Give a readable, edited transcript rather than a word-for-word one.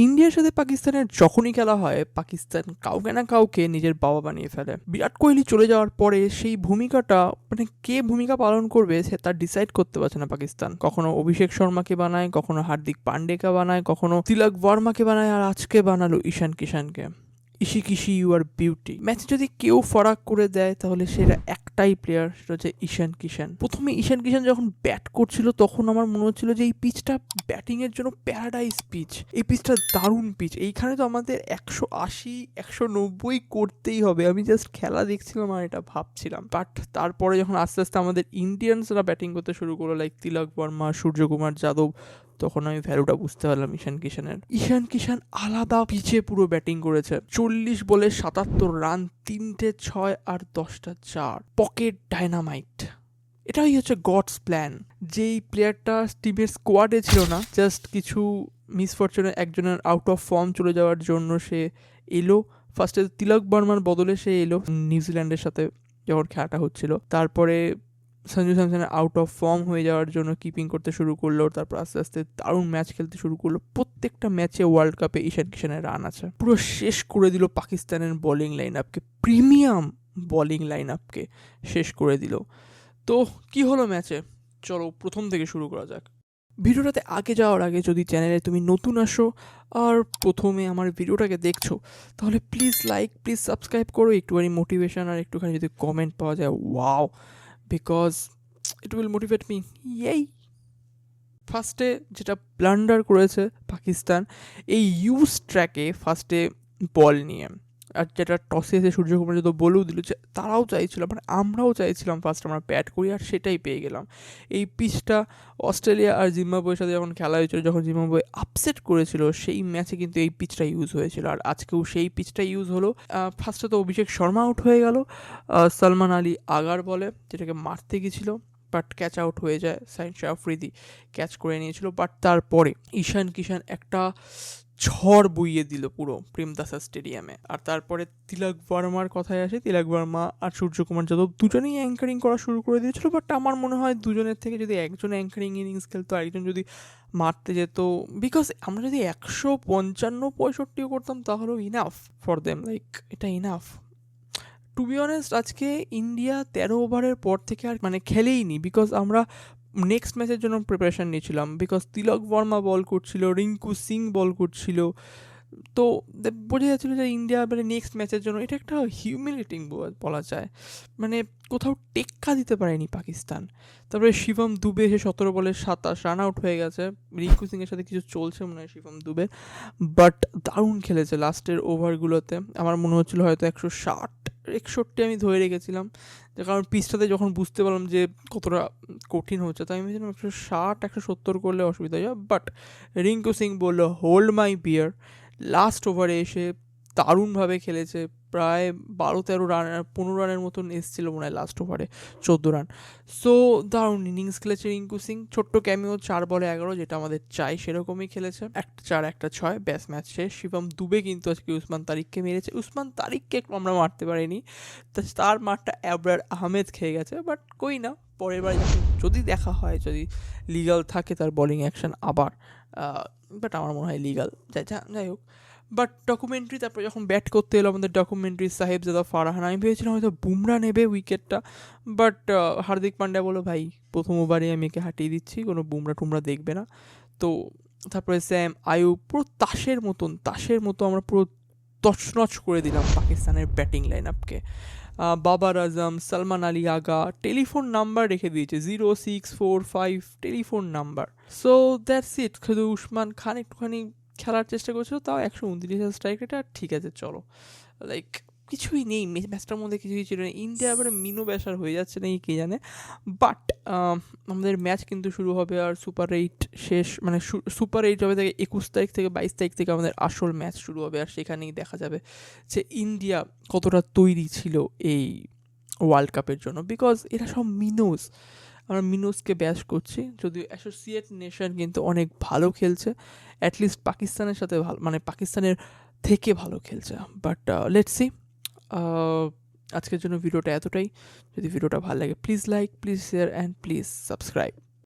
ইন্ডিয়ার সাথে পাকিস্তানের যখনই খেলা হয়, পাকিস্তান কাউকে না কাউকে নিজের বাবা বানিয়ে ফেলে। বিরাট কোহলি চলে যাওয়ার পরে সেই ভূমিকাটা, মানে কে ভূমিকা পালন করবে সে তার ডিসাইড করতে পারছে না পাকিস্তান। কখনো অভিষেক শর্মাকে বানায়, কখনো হার্দিক পান্ডেকে বানায়, কখনো তিলক বর্মাকে বানায়, আর আজকে বানালো ঈশান কিষানকে। Ishii Kishi you R beauty. ম্যাচে যদি কেউ ফারাক করে দেয় তাহলে সেটা একটাই প্লেয়ার, সেটা হচ্ছে ঈশান কিষান। প্রথমে ঈশান কিষান যখন ব্যাট করছিল তখন আমার মনে হচ্ছিল যে এই পিচটা ব্যাটিংয়ের জন্য প্যারাডাইস পিচ, এই পিচটা দারুণ পিচ, এইখানে তো আমাদের 180 190 করতেই হবে। আমি জাস্ট খেলা দেখছিলাম আর এটা ভাবছিলাম। বাট তারপরে যখন আস্তে আস্তে আমাদের ইন্ডিয়ানসরা ব্যাটিং করতে শুরু করলো, লাইক তিলক বর্মা, সূর্যকুমার যাদব, তখন আমি ভ্যালুটা বুঝতে পারলাম ঈশান কিষানের। ঈশান কিষান আলাদা পিচে পুরো ব্যাটিং করেছে। 40 বলে 77 রান, 3টে 6 আর 10টা 4, পকেট ডায়নামাইট। এটাই হচ্ছে গডস প্ল্যান। যেই প্লেয়ারটা টিমের স্কোয়াডে ছিল না, জাস্ট কিছু মিসফরচুনে একজনের আউট অফ ফর্ম চলে যাওয়ার জন্য সে এলো। ফার্স্টে তিলক বর্মার বদলে সে এলো নিউজিল্যান্ডের সাথে যখন খেলাটা হচ্ছিল। তারপরে সঞ্জু স্যামসনের আউট অফ ফর্ম হয়ে যাওয়ার জন্য কিপিং করতে শুরু করলো। তারপর আস্তে আস্তে দারুণ ম্যাচ খেলতে শুরু করলো। প্রত্যেকটা ম্যাচে ওয়ার্ল্ড কাপে ঈশান কিষানের রান আছে। পুরো শেষ করে দিল পাকিস্তানের বোলিং লাইন আপকে, প্রিমিয়াম বোলিং লাইন আপকে শেষ করে দিল। তো কি হলো ম্যাচে, চলো প্রথম থেকে শুরু করা যাক। ভিডিওটাতে আগে যাওয়ার আগে যদি চ্যানেলে তুমি নতুন আসো আর প্রথমে আমার ভিডিওটাকে দেখছো, তাহলে প্লিজ লাইক, প্লিজ সাবস্ক্রাইব করো। একটুখানি মোটিভেশন আর একটুখানি যদি কমেন্ট পাওয়া যায়, wow, because it will motivate me. এই ফার্স্টে যেটা ব্লান্ডার করেছে পাকিস্তান, এই ইউজ ট্র্যাকে ফার্স্টে বল নিয়ে, আর যেটা টসে এসে সূর্যকুমার যাদব বলেও দিল যে তারাও চাইছিল, মানে আমরাও চাইছিলাম ফার্স্ট আমরা ব্যাট করি, আর সেটাই পেয়ে গেলাম। এই পিচটা অস্ট্রেলিয়া আর জিম্বাবুয়ের সাথে যখন খেলা হয়েছিল, যখন জিম্বাবুয়ে আপসেট করেছিল, সেই ম্যাচে কিন্তু এই পিচটা ইউজ হয়েছিল, আর আজকেও সেই পিচটা ইউজ হলো। ফার্স্টে তো অভিষেক শর্মা আউট হয়ে গেল সালমান আলী আগার বলে, যেটাকে মারতে গেছিলো, বাট ক্যাচ আউট হয়ে যায়। শাহিন আফ্রিদি ক্যাচ করে নিয়েছিল। বাট তারপরে ঈশান কিষান একটা ঝড় বইয়ে দিল পুরো প্রেমদাসা স্টেডিয়ামে। আর তারপরে তিলক বর্মার কথায় আসে, তিলক বর্মা আর সূর্যকুমার যাদব দুজনেই অ্যাঙ্কারিং করা শুরু করে দিয়েছিল। বাট আমার মনে হয় দুজনের থেকে যদি একজন অ্যাঙ্কারিং ইনিংস খেলতো, একজন যদি মারতে যেত, বিকজ আমরা যদি 155-65 করতাম তাহলেও ইনাফ ফর দেম, লাইক এটা ইনাফ। টু বি অনেস্ট, আজকে ইন্ডিয়া 13 ওভারের পর থেকে আর মানে খেলেই নি, বিকজ আমরা নেক্সট ম্যাচের জন্য প্রিপারেশান নিয়েছিলাম। বিকজ তিলক বর্মা বল করছিল, রিঙ্কু সিং বল করছিল, তো বোঝা যাচ্ছিলো যে ইন্ডিয়া মানে নেক্সট ম্যাচের জন্য এটা একটা হিউমিলেটিং বলা যায়। মানে কোথাও টেক্কা দিতে পারেনি পাকিস্তান। তারপরে শিবম দুবে এসে 17 বলে 27 রান আউট হয়ে গেছে। রিঙ্কু সিংয়ের সাথে কিছু চলছে মনে হয় শিবম দুবে, বাট দারুণ খেলেছে লাস্টের ওভারগুলোতে। আমার মনে হচ্ছিলো হয়তো 160-61 আমি ধরে রেখেছিলাম, যে কারণ পিচটাতে যখন বুঝতে পারলাম যে কতটা কঠিন হচ্ছে, তাই আমি ভেবেছিলাম 160-170 করলে অসুবিধা হয়ে যাবে। বাট রিঙ্কু সিং বললো হোল্ড মাই বিয়ার। লাস্ট ওভারে এসে দারুণভাবে খেলেছে, প্রায় 12-13 রান, 15 রানের মতন এসেছিল মনে হয় লাস্ট ওভারে, 14 রান। সো দারুণ ইনিংস খেলেছে রিঙ্কু সিং। ছোট্ট ক্যামিও 4 বলে 11, যেটা আমাদের চাই সেরকমই খেলেছে। 1 4 1 6, ব্যাস ম্যাচ শেষ। শিবম দুবে কিন্তু আজকে উসমান তারিককে মেরেছে। উসমান তারিককে আমরা মারতে পারিনি, তার মারটা আবরার আহমেদ খেয়ে গেছে। বাট কই না, পরের বার যদি দেখা হয়, যদি লিগাল থাকে তার বোলিং অ্যাকশন আবার, বাট আমার মনে হয় লিগাল, যাই হোক। বাট ডকুমেন্টারি তারপরে যখন ব্যাট করতে এলো আমাদের ডকুমেন্টারি সাহেবজাদা ফারহান, আমি ভেবেছিলাম হয়তো বুমরা নেবে উইকেটটা, বাট হার্দিক পান্ডিয়া বলো ভাই প্রথম ওভারে আমি একে হাঁটিয়ে দিচ্ছি, কোনো বুমরা দেখবে না। তো তারপরে স্যাম আয়ুব, পুরো তাসের মতো আমরা পুরো তছনছ করে দিলাম পাকিস্তানের ব্যাটিং লাইন আপকে। বাবার আজম, সালমান আলী আগা, টেলিফোন নাম্বার রেখে দিয়েছে 0645 telephone number. So that's it. শুধু উসমান খান একটুখানি খেলার চেষ্টা করছিল, তাও 129 স্ট্রাইক রেট, আর ঠিক আছে চলো, লাইক কিছুই নেই ম্যাচটার মধ্যে, কিছুই ছিল না। ইন্ডিয়া এবারে মিনো ব্যাসার হয়ে যাচ্ছে নাকি কে জানে। বাট আমাদের ম্যাচ কিন্তু শুরু হবে, আর সুপার 8 শেষ, মানে সুপার 8 হবে থেকে 21 তারিখ থেকে 22 তারিখ থেকে আমাদের আসল ম্যাচ শুরু হবে, আর সেখানেই দেখা যাবে যে ইন্ডিয়া কতটা তৈরি ছিল এই ওয়ার্ল্ড কাপের জন্য। বিকজ এরা সব মিনোস, আমরা মিনোসকে ব্যাশ করছি, যদিও অ্যাসোসিয়েট নেশন কিন্তু অনেক ভালো খেলছে, অ্যাটলিস্ট পাকিস্তানের সাথে ভালো, মানে পাকিস্তানের থেকে ভালো খেলছে। But let's see. আজকের জন্য ভিডিওটা এতটাই। যদি ভিডিওটা ভালো লাগে please like, please share and please subscribe.